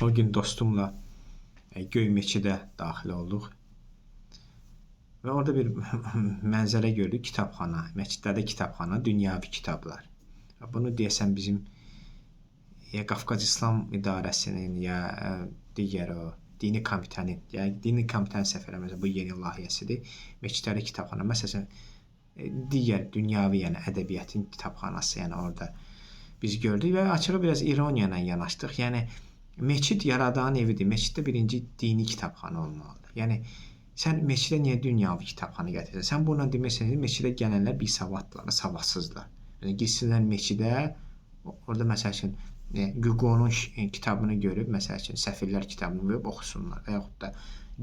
O gün dostumla Göy Meçidə daxil olduq. Və orada bir mənzərə gördük, kitabxana. Məscidlərdə kitabxana, dünyavi kitablar. Bunu deyəsən bizim ya Qafqaz İslam İdarəsinin, ya digər o dini komitənin, ya dini komitənin səfərləməsi bu yeni layihəsidir. Məscidlərdə kitabxana. Məsələn, digər dünyavi, yəni ədəbiyyatın kitabxanası, yəni orada biz gördük və açığı biraz ironiya ilə yanaşdıq. Yəni məscid yaradanın evidir. Məsciddə birinci dini kitabxana olmalıdır. Yəni sən məscidə niyə dünyavi kitabxana gətirirsən? Sən bununla deməksən ki, məscidə gələnlər bisavadlılar, savadsızlar. Yəni gitsinlər məscidə, orada məsəl üçün Güqonun kitabını görüb, məsəl üçün Səfirlər kitabını görüb oxusunlar və yaxud da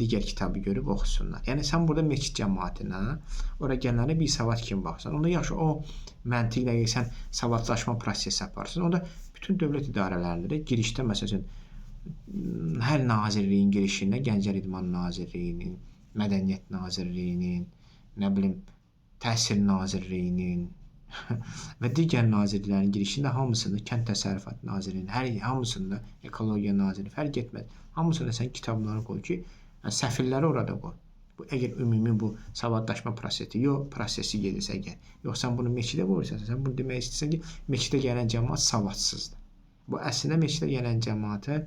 digər kitabı görüb oxusunlar. Yəni sən burada məscid cəmaətinə, ora gələnlərə bisavad kimi baxırsan. Onda yaxşı o məntiqlə sən savadlaşma prosesi aparırsan. Onda bütün dövlət idarələrində də girişdə məsəl üçün hər nazirliyin girişində Gənclər İdman Nazirliyinin, Mədəniyyət Nazirliyinin, nə bilim, Təhsil Nazirliyinin və digər nazirliklərin girişində hamısında Kənd Təsərrüfatı Nazirliyinin, hamısında Ekologiya Nazirliyi fərq etməz. Hamısında sən kitabları qoy ki, səfirləri orada qoy. Bu əgər ümumi bu savadlaşma prosesi gedirsə əgər. Yox sən bunu məscidə qoyursan, sən bunu demək istəyirsən ki, məscidə gələn cəmaət savadsızdır. Bu əslində məscidə gələn cəmaətə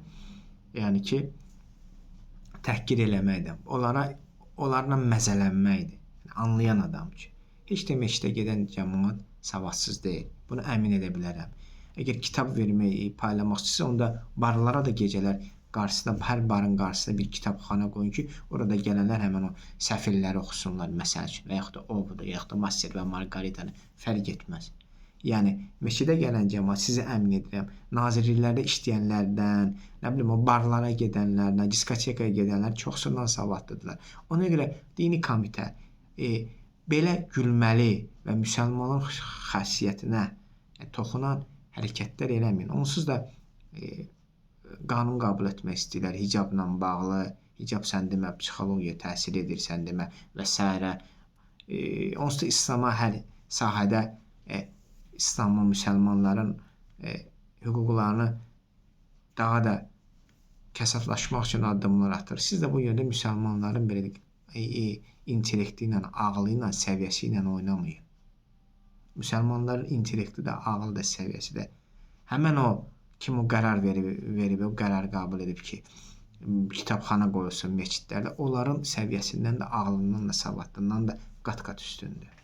yəni ki təhqir eləməkdir. Onlarla məzələnməkdir. Anlayan adam ki, heç də məscidə gedən cəmaət savadsız deyil. Bunu əmin edə bilərəm. Əgər kitab verməyi paylamaq istəyirsə, onda barlara da gecələr qarşısında, hər barın qarşısında bir kitabxana qoyun ki, orada gələnlər həmin o səfirləri oxusunlar, məsəl üçün, və yaxud da Ovodu, və yaxud da Master və Margaritanı fərq etməz. Yəni, məscidə gələn cəmaət, sizə əmin edirəm, nazirliklərdə işləyənlərdən, nə bilim, o barlara gedənlərdən, diskotekaya gedənlər çoxsundan savadlıdırlar. Ona görə dini komitə belə gülməli və müsəlmanın xəssiyyətinə toxunan hərəkətlər eləməyin. Onsuz da qanun qəbul etmək istəyirlər hicabla bağlı, hicab sən demə, psixologiya təsir edir sən demə və s. Onsuz da İslama hər sahədə İslamın, müsəlmanların hüquqlarını daha da kəsatlaşmaq üçün addımlar atır. Siz də bu yöndə müsəlmanların belə intellekti ilə, ağlı ilə, səviyyəsi ilə oynamayın. Müsəlmanların intellekti də, ağlı da, səviyyəsi də həmən o kim o qərar verib, o qərar qəbul edib ki, kitabxana qoyulsun məscidlərdə, onların səviyyəsindən də, ağlından da, savadlığından da qat-qat üstündür.